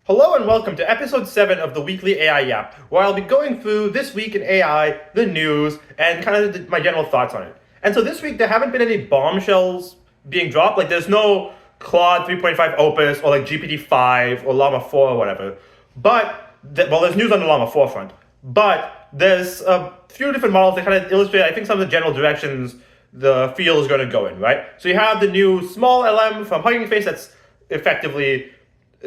Hello and welcome to episode 7 of the Weekly AI Yap, where I'll be going through this week in AI, the news, and kind of my general thoughts on it. And so this week there haven't been any bombshells being dropped, like there's no Claude 3.5 Opus or like GPT-5 or Llama 4 or whatever. But, there's news on the Llama 4 front. But there's a few different models that kind of illustrate, I think, some of the general directions the field is going to go in, right? So you have the new small LM from Hugging Face that's effectively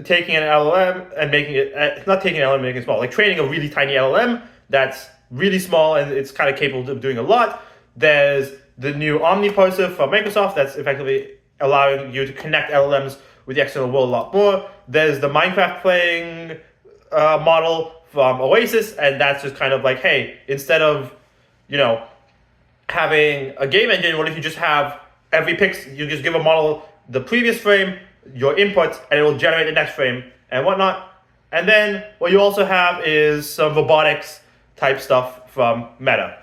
taking an LLM and making it, not taking an LLM and making it small, like training a really tiny LLM that's really small and it's kind of capable of doing a lot. There's the new Omni parser from Microsoft that's effectively allowing you to connect LLMs with the external world a lot more. There's the Minecraft playing model from Oasis, and that's just kind of like, hey, instead of, having a game engine, what if you just have every you just give a model the previous frame, your inputs, and it will generate the next frame and whatnot. And then what you also have is some robotics type stuff from Meta.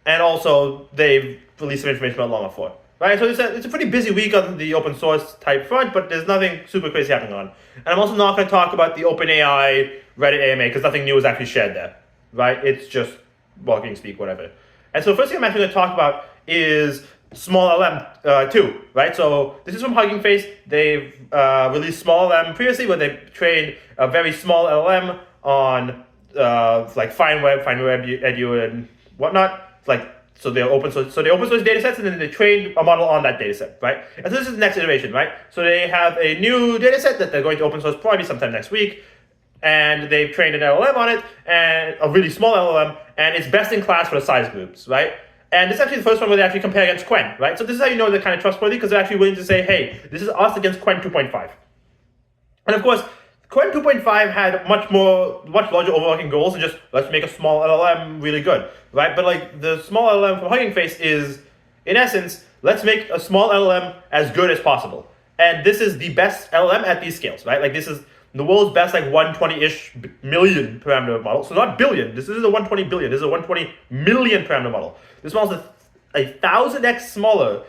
And also they've released some information about Llama 4. Right? So it's a pretty busy week on the open source type front, but there's nothing super crazy happening on. And I'm also not going to talk about the OpenAI Reddit AMA because nothing new is actually shared there. Right? It's just walking speak, whatever. And so the first thing I'm actually going to talk about is small LM 2, right? So this is from Hugging Face. They've released small LM previously, where they trained a very small LM on like FineWeb, Edu, and whatnot. So they're open source. So they open source data sets, and then they train a model on that data set, right? And so this is the next iteration, right? So they have a new data set that they're going to open source probably sometime next week. And they've trained an LLM on it, and a really small LLM, and it's best in class for the size groups, right? And this is actually the first one where they actually compare against Quen, right? So this is how you know they're kind of trustworthy, because they're actually willing to say, hey, this is us against Quen 2.5. And of course, Quen 2.5 had much larger overarching goals than just, let's make a small LLM really good, right? But like the small LLM from Hugging Face is, in essence, let's make a small LLM as good as possible. And this is the best LLM at these scales, right? Like this is the world's best, like 120-ish million parameter model. So not billion. This isn't a 120 billion. This is a 120 million parameter model. This model is a 1,000x smaller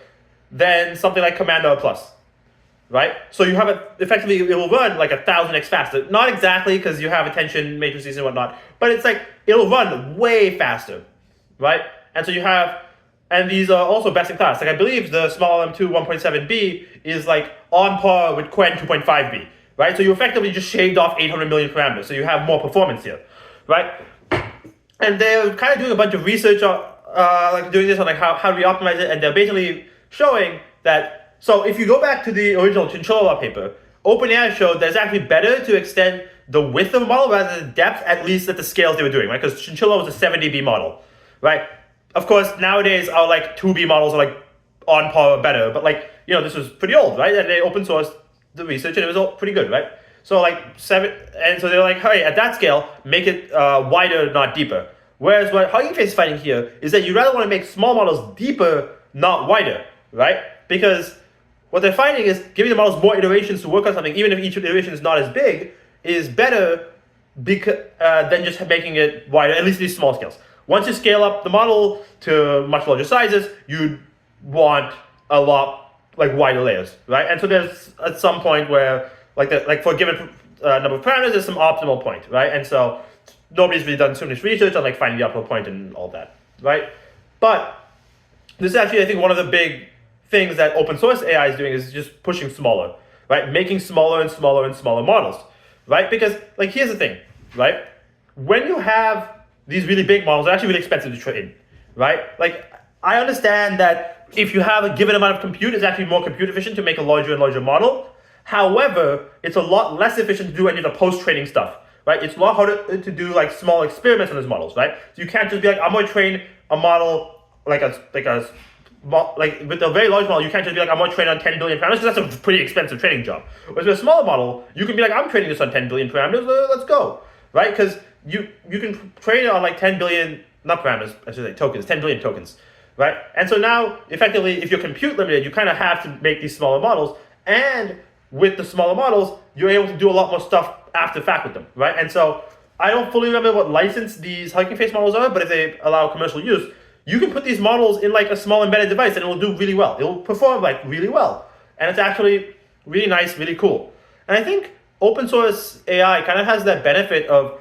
than something like Commander Plus, right? So you have it effectively. It will run like 1,000x faster. Not exactly, because you have attention matrices and whatnot, but it's like it'll run way faster, right? And so you have, and these are also best in class. Like I believe the small M2 1.7b is like on par with Quen 2.5b. Right? So you effectively just shaved off 800 million parameters, so you have more performance here, right? And they're kind of doing a bunch of research on, like doing this on like how do we optimize it, and they're basically showing that, so if you go back to the original Chinchilla paper, OpenAI showed that it's actually better to extend the width of a model rather than depth, at least at the scales they were doing, right? Because Chinchilla was a 70B model, right? Of course, nowadays our like 2B models are like on par or better, but like, this was pretty old, right? And they open sourced the research, and it was all pretty good, right? So like 7, and so they're like, hey, at that scale, make it wider, not deeper. Whereas what Hugging Face is fighting here is that you rather want to make small models deeper, not wider, right? Because what they're finding is giving the models more iterations to work on something, even if each iteration is not as big, is better than just making it wider, at least these small scales. Once you scale up the model to much larger sizes, you'd want a lot like wider layers, right? And so there's at some point where like for a given number of parameters, there's some optimal point, right? And so nobody's really done too much research on like finding the optimal point and all that, right? But this is actually, I think, one of the big things that open source AI is doing is just pushing smaller, right? Making smaller and smaller and smaller models, right? Because like here's the thing, right? When you have these really big models, they're actually really expensive to train, right? Like I understand that if you have a given amount of compute, it's actually more compute efficient to make a larger and larger model. However, it's a lot less efficient to do any of the post-training stuff, right? It's a lot harder to do like small experiments on those models, right? So you can't just be like, I'm going to train a model like with a very large model. You can't just be like, I'm going to train on 10 billion parameters, because that's a pretty expensive training job. Whereas with a smaller model, you can be like, I'm training this on 10 billion parameters. Let's go, right? Because you can train it on like 10 billion, not parameters, I should say tokens, 10 billion tokens. Right? And so now, effectively, if you're compute limited, you kind of have to make these smaller models. And with the smaller models, you're able to do a lot more stuff after the fact with them, right? And so I don't fully remember what license these Hugging Face models are, but if they allow commercial use, you can put these models in like a small embedded device and it will do really well. It will perform like really well. And it's actually really nice, really cool. And I think open source AI kind of has that benefit of,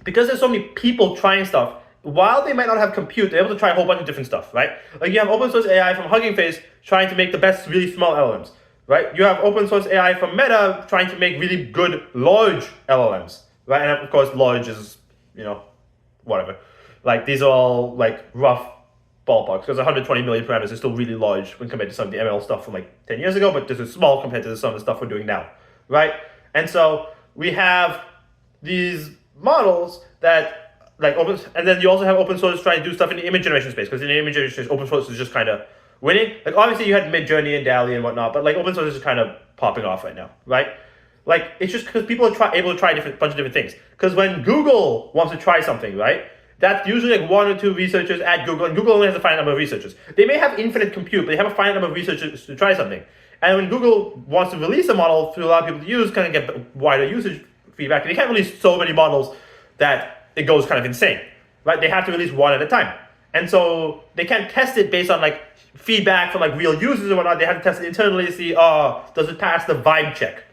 because there's so many people trying stuff, while they might not have compute, they're able to try a whole bunch of different stuff, right? Like you have open source AI from Hugging Face trying to make the best really small LLMs, right? You have open source AI from Meta trying to make really good large LLMs, right? And of course, large is, whatever. Like these are all like rough ballparks, because 120 million parameters is still really large when compared to some of the ML stuff from like 10 years ago, but this is small compared to some of the stuff we're doing now, right? And so we have these models that like open, and then you also have open source trying to do stuff in the image generation space, because in the image generation space, open source is just kind of winning. Like obviously you had Midjourney and DALL-E and whatnot, but like open source is just kind of popping off right now, right? Like it's just because people are able to try a bunch of different things. Because when Google wants to try something, right, that's usually like 1 or 2 researchers at Google, and Google only has a finite number of researchers. They may have infinite compute, but they have a finite number of researchers to try something. And when Google wants to release a model to allow people to use, kind of get wider usage feedback, they can't release so many models that it goes kind of insane, right? They have to release one at a time. And so they can't test it based on like feedback from like real users or whatnot. They have to test it internally to see, does it pass the vibe check?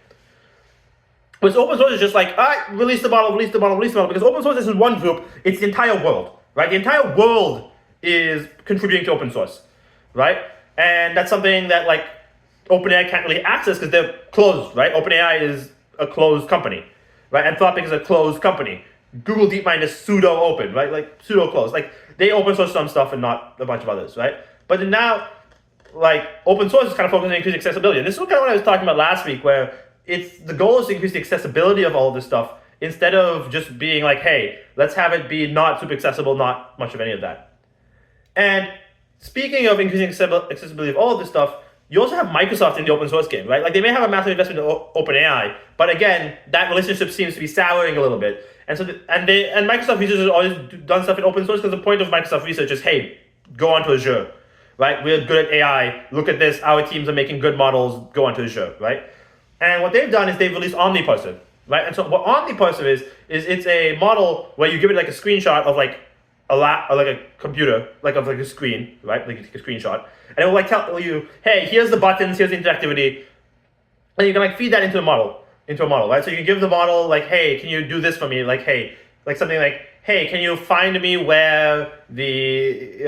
Whereas open source is just like, all right, release the model, because open source isn't one group, it's the entire world, right? The entire world is contributing to open source, right? And that's something that like OpenAI can't really access because they're closed, right? OpenAI is a closed company, right? Anthropic is a closed company. Google DeepMind is pseudo open, right? Like pseudo closed. Like they open source some stuff and not a bunch of others, right? But then now, like open source is kind of focused on increasing accessibility. And this is kind of what I was talking about last week, where the goal is to increase the accessibility of all of this stuff instead of just being like, hey, let's have it be not super accessible, not much of any of that. And speaking of increasing accessibility of all of this stuff, you also have Microsoft in the open source game, right? Like they may have a massive investment in OpenAI, but again, that relationship seems to be souring a little bit. And so, and Microsoft researchers have always done stuff in open source because the point of Microsoft research is, hey, go onto Azure, right? We're good at AI. Look at this. Our teams are making good models. Go onto Azure, right? And what they've done is they've released OmniParser, right? And so what OmniParser is it's a model where you give it like a screenshot of like like a computer, like of like a screen, right? Like a screenshot, and it will like tell you, hey, here's the buttons, here's the interactivity, and you can like feed that into a model, right? So you can give the model like, hey, can you do this for me? Like, hey, like something like, hey, can you find me where the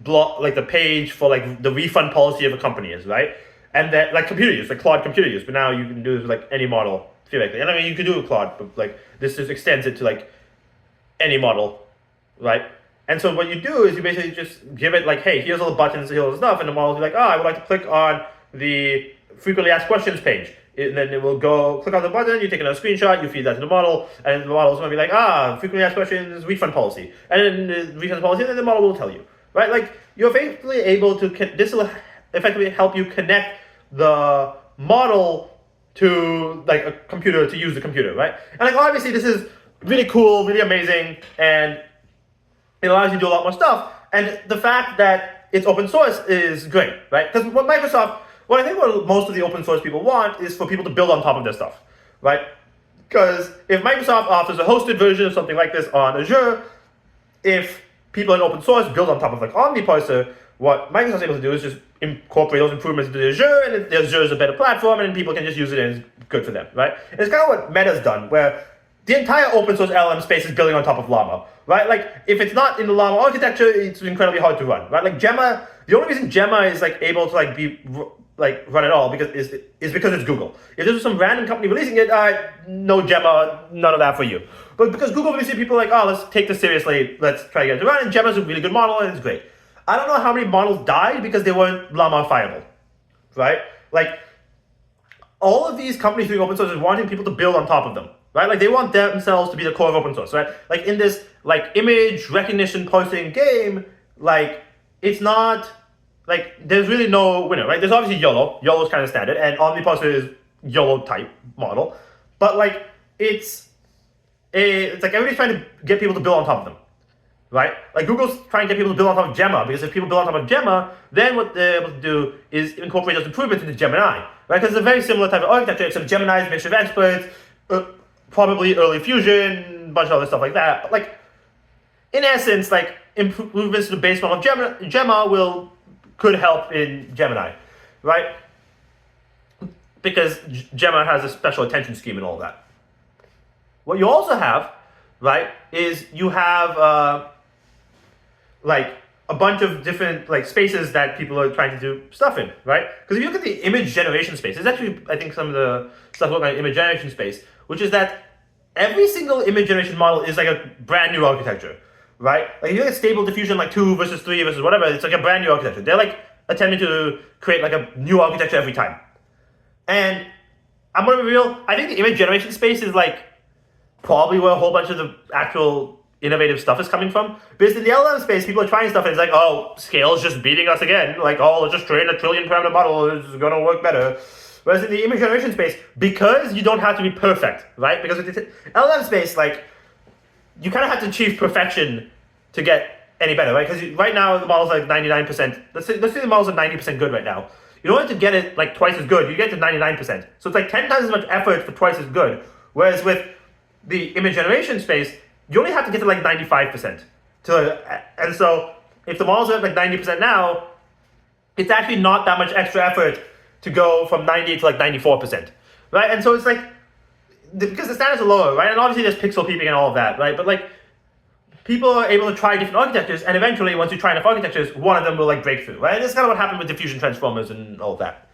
like the page for like the refund policy of a company is, right? And that like computer use, like Claude computer use, but now you can do this with like any model theoretically. And I mean, you can do it with Claude, but like this just extends it to like any model, right? And so what you do is you basically just give it like, hey, here's all the buttons, here's all the stuff, and the model will be like, I would like to click on the frequently asked questions page. And then it will go click on the button, you take another screenshot, you feed that to the model, and the model is going to be like, frequently asked questions, refund policy. And then the refund policy, and then the model will tell you, right? Like you're effectively able to, this will effectively help you connect the model to like a computer to use the computer, right? And like obviously this is really cool, really amazing, and it allows you to do a lot more stuff. And the fact that it's open source is great, right? Because what I think what most of the open source people want is for people to build on top of their stuff, right? Because if Microsoft offers a hosted version of something like this on Azure, if people in open source build on top of like OmniParser, what Microsoft's able to do is just incorporate those improvements into Azure, and the Azure is a better platform, and people can just use it, and it's good for them, right? And it's kind of what Meta's done, where the entire open source LLM space is building on top of Llama, right? Like, if it's not in the Llama architecture, it's incredibly hard to run, right? Like Gemma, the only reason Gemma is like able to like be like run at all because because it's Google. If this was some random company releasing it, no Gemma, none of that for you. But because Google releases it, people are like, oh, let's take this seriously, let's try to get it to run, and Gemma's a really good model, and it's great. I don't know how many models died because they weren't Llama-fiable, right? Like, all of these companies doing open source is wanting people to build on top of them, right? Like, they want themselves to be the core of open source, right? Like, in this, like, image recognition parsing game, like, it's not, like, there's really no winner, right? There's obviously YOLO. YOLO's kind of standard, and OmniParser is YOLO-type model. But, like, it's like everybody's trying to get people to build on top of them, right? Like Google's trying to get people to build on top of Gemma, because if people build on top of Gemma, then what they're able to do is incorporate those improvements into Gemini, right? Because it's a very similar type of architecture, except Gemini is a mixture of experts, probably early fusion, a bunch of other stuff like that. But like, in essence, like improvements to the base model of Gemma could help in Gemini, right? because Gemma has a special attention scheme and all that. What you also have, right, is you have like a bunch of different like spaces that people are trying to do stuff in, right? Because if you look at the image generation space, it's actually, I think, some of the stuff looking at image generation space, which is that every single image generation model is like a brand new architecture, right? Like if you look at stable diffusion, like 2 versus 3 versus whatever, it's like a brand new architecture. They're like attempting to create like a new architecture every time. And I'm gonna be real, I think the image generation space is like probably where a whole bunch of the actual innovative stuff is coming from. Because in the LLM space, people are trying stuff and it's like, oh, scale is just beating us again. Like, oh, let's just train a trillion parameter model, it's gonna work better. Whereas in the image generation space, because you don't have to be perfect, right? Because with the LLM space, like, you kind of have to achieve perfection to get any better, right? Because right now the model's like 99%. Let's say the model's at 90% good right now. In order to get it like twice as good, you get to 99%. So it's like 10 times as much effort for twice as good. Whereas with the image generation space, you only have to get to like 95%. And so if the model's at like 90% now, it's actually not that much extra effort to go from 98 to like 94%, right? And so it's like, because the standards are lower, right? And obviously there's pixel peeping and all of that, right? But like, people are able to try different architectures, and eventually, once you try enough architectures, one of them will like break through, right? And this is kind of what happened with diffusion transformers and all of that.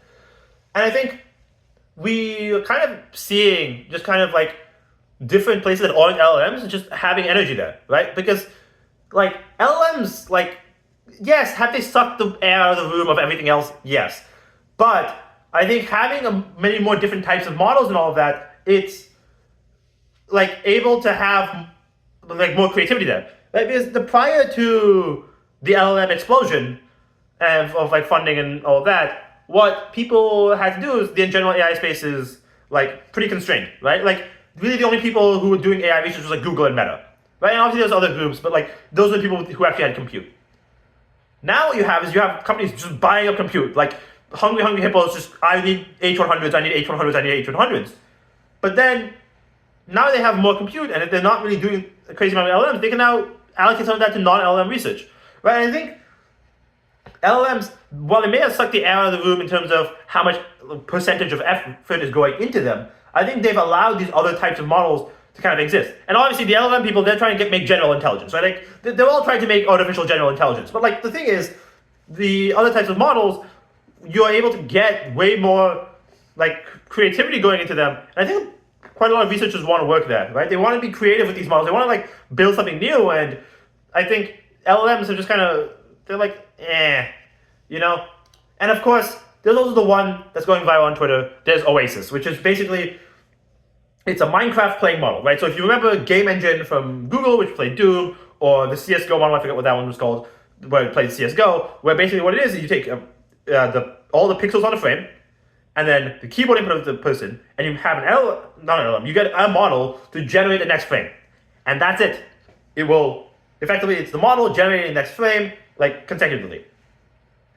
And I think we are kind of seeing just kind of like different places that aren't LLMs and just having energy there, right? Because like LLMs, like, yes, have they sucked the air out of the room of everything else? Yes. But I think having many more different types of models and all of that, it's like able to have like more creativity there. Right? Because prior to the LLM explosion of like funding and all of that, what people had to do is the general AI space is like pretty constrained, right? Like really the only people who were doing AI research was like Google and Meta, right? And obviously there's other groups, but like those are the people who actually had compute. Now what you have is you have companies just buying up compute, like hungry hippos, just I need H100s, I need H100s, I need H100s. But then now they have more compute, and if they're not really doing a crazy amount of LLMs, they can now allocate some of that to non-LLM research, right? And I think LLMs, while they may have sucked the air out of the room in terms of how much percentage of effort is going into them, I think they've allowed these other types of models to kind of exist. And obviously the LLM people, they're trying to make general intelligence, right? Like they're all trying to make artificial general intelligence. But like the thing is, the other types of models, you're able to get way more like creativity going into them. And I think quite a lot of researchers want to work there, right? They want to be creative with these models. They want to like build something new. And I think LLMs are just kind of, they're like, you know? And of course, there's also the one that's going viral on Twitter. There's Oasis, which is basically, it's a Minecraft playing model, right? So if you remember Game Engine from Google, which played Doom, or the CSGO model, I forget what that one was called, where it played CSGO, where basically what it is you take all the pixels on a frame, and then the keyboard input of the person, and you have you get a model to generate the next frame. And that's it. It will, effectively, it's the model generating the next frame, like, consecutively.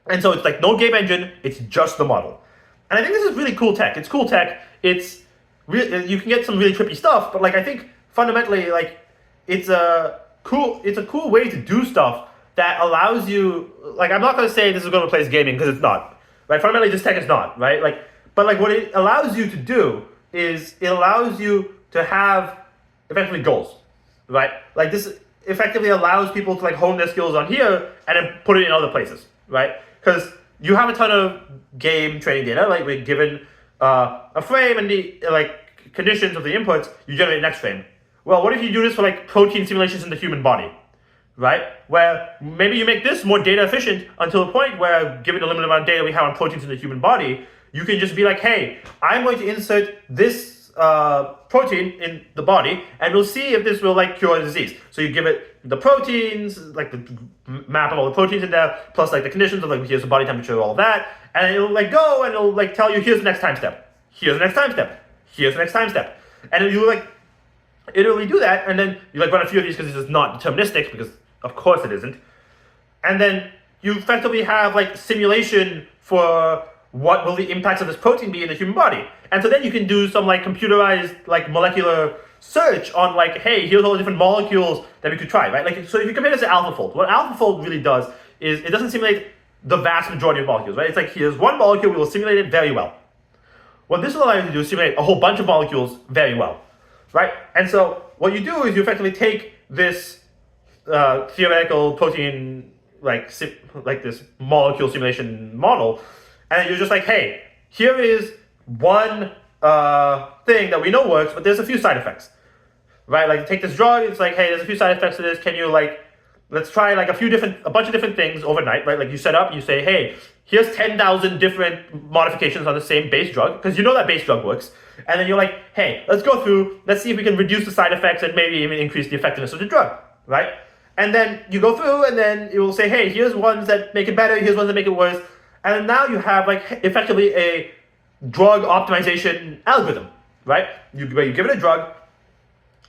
And so it's like no game engine, it's just the model. And I think this is really cool tech. It's cool tech. It's you can get some really trippy stuff, but like I think fundamentally, like, it's a cool way to do stuff that allows you, like, I'm not going to say this is going to replace gaming, because it's not, right? Fundamentally, this tech is not, right? Like, but like what it allows you to do is it allows you to have effectively goals, right? Like this effectively allows people to like hone their skills on here and then put it in other places, right? Because you have a ton of game training data, like we're given a frame and the like conditions of the inputs, you generate the next frame. Well, what if you do this for like protein simulations in the human body, right? Where maybe you make this more data efficient until the point where, given the limited amount of data we have on proteins in the human body, you can just be like, hey, I'm going to insert this protein in the body, and we'll see if this will like cure the disease. So you give it the proteins, like the map of all the proteins in there, plus like the conditions of like here's the body temperature, all of that, and it'll like go and it'll like tell you here's the next time step, here's the next time step, here's the next time step, and you like it'll do that, and then you like run a few of these because this is not deterministic, because of course it isn't, and then you effectively have like simulation for what will the impacts of this protein be in the human body. And so then you can do some like computerized like molecular search on like, hey, here's all the different molecules that we could try, right? Like, so if you compare this to AlphaFold, what AlphaFold really does is it doesn't simulate the vast majority of molecules, right? It's like, here's one molecule, we will simulate it very well. what this will allow you to do is simulate a whole bunch of molecules very well, right? And so what you do is you effectively take this theoretical protein, like this molecule simulation model, and you're just like, hey, here is one thing that we know works, but there's a few side effects, right? Like take this drug, it's like, hey, there's a few side effects to this. Can you let's try like a bunch of different things overnight, right? Like you set up, you say, hey, here's 10,000 different modifications on the same base drug, because you know that base drug works. And then you're like, hey, let's go through, let's see if we can reduce the side effects and maybe even increase the effectiveness of the drug, right? And then you go through and then it will say, hey, here's ones that make it better, here's ones that make it worse. And then now you have like effectively a drug optimization algorithm, right? Where you give it a drug,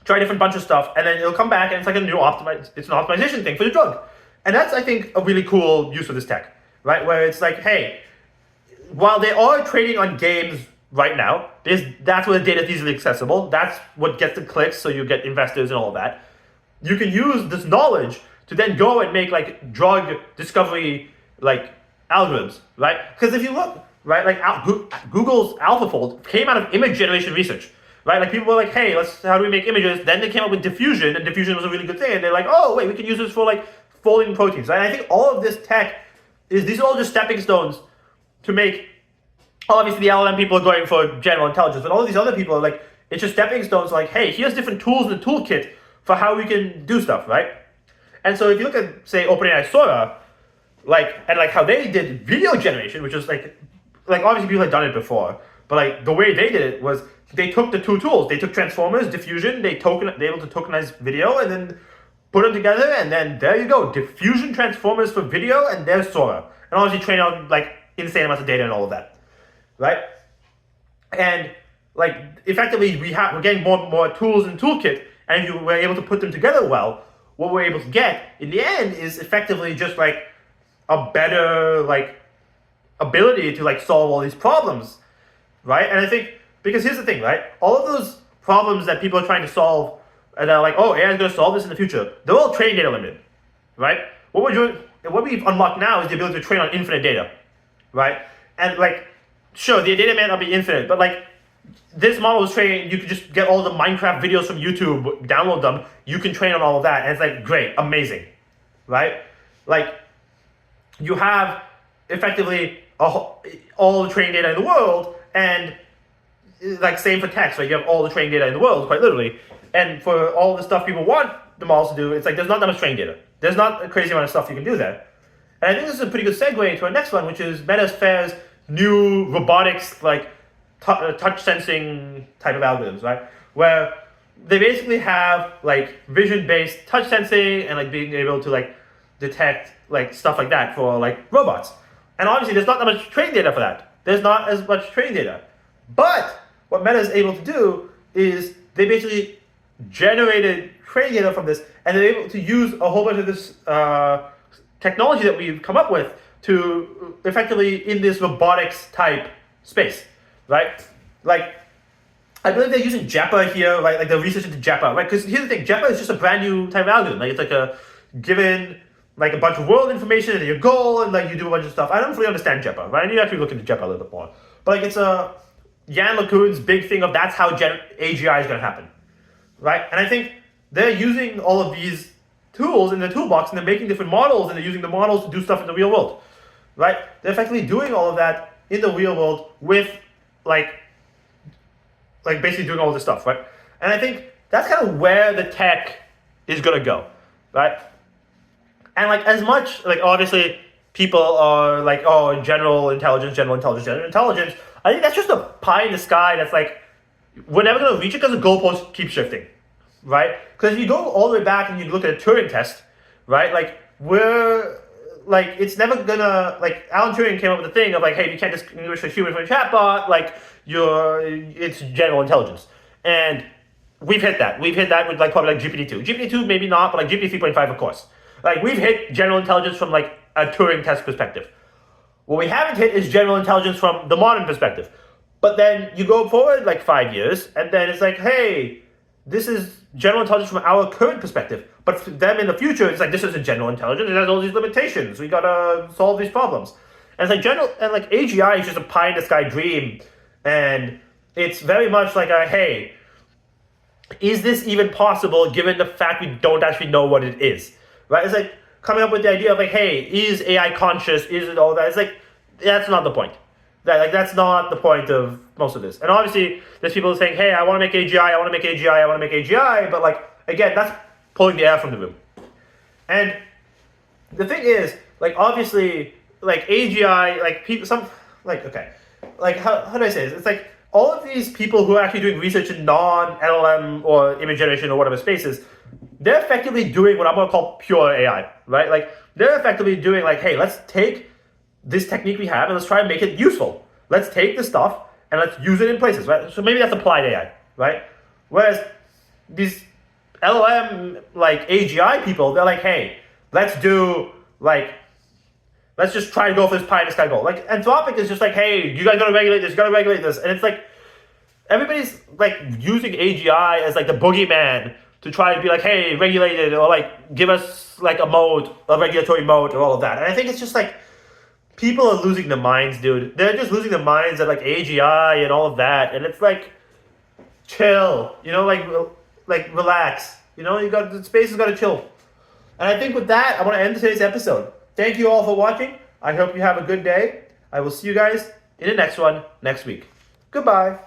try a different bunch of stuff, and then it'll come back and it's like it's an optimization thing for the drug. And that's, I think, a really cool use of this tech, right? Where it's like, hey, while they are trading on games right now, that's where the data is easily accessible. That's what gets the clicks, so you get investors and all of that. You can use this knowledge to then go and make like drug discovery like algorithms, right? Because if you look, right, like Google's AlphaFold came out of image generation research, right? Like people were like, hey, how do we make images? Then they came up with diffusion, and diffusion was a really good thing. And they're like, oh wait, we can use this for like folding proteins. And I think all of this tech these are all just stepping stones to make. Obviously, the LLM people are going for general intelligence, but all of these other people are like, it's just stepping stones. Like, hey, here's different tools in the toolkit for how we can do stuff, right? And so if you look at, say, OpenAI Sora, and how they did video generation, which is like obviously people had done it before, but like the way they did it was they took the two tools. They took transformers, diffusion, they're able to tokenize video, and then put them together, and then there you go, diffusion transformers for video, and there's Sora. And obviously train out like insane amounts of data and all of that, right? And like effectively we're getting more tools in the toolkit, and if you were able to put them together well, what we're able to get in the end is effectively just like a better like ability to like solve all these problems, right? And I think, because here's the thing, right? All of those problems that people are trying to solve, and they're like, oh, AI is going to solve this in the future, they're all training data limited, right? What we've unlocked now is the ability to train on infinite data, right? And like, sure, the data may not be infinite, but like, this model is trained, you can just get all the Minecraft videos from YouTube, download them, you can train on all of that, and it's like, great, amazing, right? Like, you have effectively all the training data in the world, and like same for text, right? You have all the training data in the world, quite literally, and for all the stuff people want the models to do, it's like there's not that much training data. There's not a crazy amount of stuff you can do there. And I think this is a pretty good segue into our next one, which is Meta's Fair's new robotics, like touch sensing type of algorithms, right? Where they basically have like vision-based touch sensing and like being able to like detect like stuff like that for like robots. And obviously there's not that much training data for that. There's not as much training data. But what Meta is able to do is they basically generated training data from this, and they're able to use a whole bunch of this technology that we've come up with to effectively in this robotics type space, right? Like, I believe they're using JEPA here, right? Like the research into JEPA, right? Because here's the thing, JEPA is just a brand new type of algorithm. Like it's like a given like a bunch of world information and your goal, and like you do a bunch of stuff. I don't fully understand JEPA, right? I need to actually look into JEPA a little bit more. But like it's a Yann LeCun's big thing of that's how AGI is going to happen, right? And I think they're using all of these tools in the toolbox, and they're making different models, and they're using the models to do stuff in the real world, right? They're effectively doing all of that in the real world with like basically doing all this stuff, right? And I think that's kind of where the tech is going to go, right? And like as much, like obviously people are like, oh, general intelligence. I think that's just a pie in the sky that's like, we're never going to reach it because the goalposts keep shifting, right? Because if you go all the way back and you look at a Turing test, right? Like it's never gonna, like Alan Turing came up with the thing of like, hey, you can't distinguish a human from a chatbot, like it's general intelligence. And we've hit that. We've hit that with like probably like GPT-2. GPT-2 maybe not, but like GPT 3.5 of course. Like we've hit general intelligence from like a Turing test perspective. What we haven't hit is general intelligence from the modern perspective. But then you go forward like 5 years, and then it's like, hey, this is general intelligence from our current perspective. But for them in the future, it's like, this isn't general intelligence. It has all these limitations. We gotta solve these problems. And it's like AGI is just a pie in the sky dream And it's very much like hey, is this even possible given the fact we don't actually know what it is, right? It's like coming up with the idea of hey, is AI conscious? Is it all that? It's like, that's not the point. That's not the point of most of this. And obviously, there's people saying, hey, I want to make AGI, I want to make AGI, I want to make AGI, but again, that's pulling the air from the room. And the thing is, obviously, AGI, people, how do I say this? It's all of these people who are actually doing research in non-LLM or image generation or whatever spaces, they're effectively doing what I'm going to call pure AI, right? They're effectively doing hey, let's take this technique we have and let's try and make it useful. Let's take the stuff and let's use it in places, right? So maybe that's applied AI, right? Whereas these LLM, AGI people, they're hey, let's do, let's just try to go for this pie in the sky goal. Anthropic is just hey, you guys gotta regulate this, you gotta regulate this. And it's everybody's using AGI as the boogeyman to try to be hey, regulate it, or give us a mode, a regulatory mode, or all of that. And I think it's just people are losing their minds, dude. They're just losing their minds at AGI and all of that. And it's chill, relax. You got, the space has got to chill. And I think with that, I want to end today's episode. Thank you all for watching. I hope you have a good day. I will see you guys in the next one next week. Goodbye.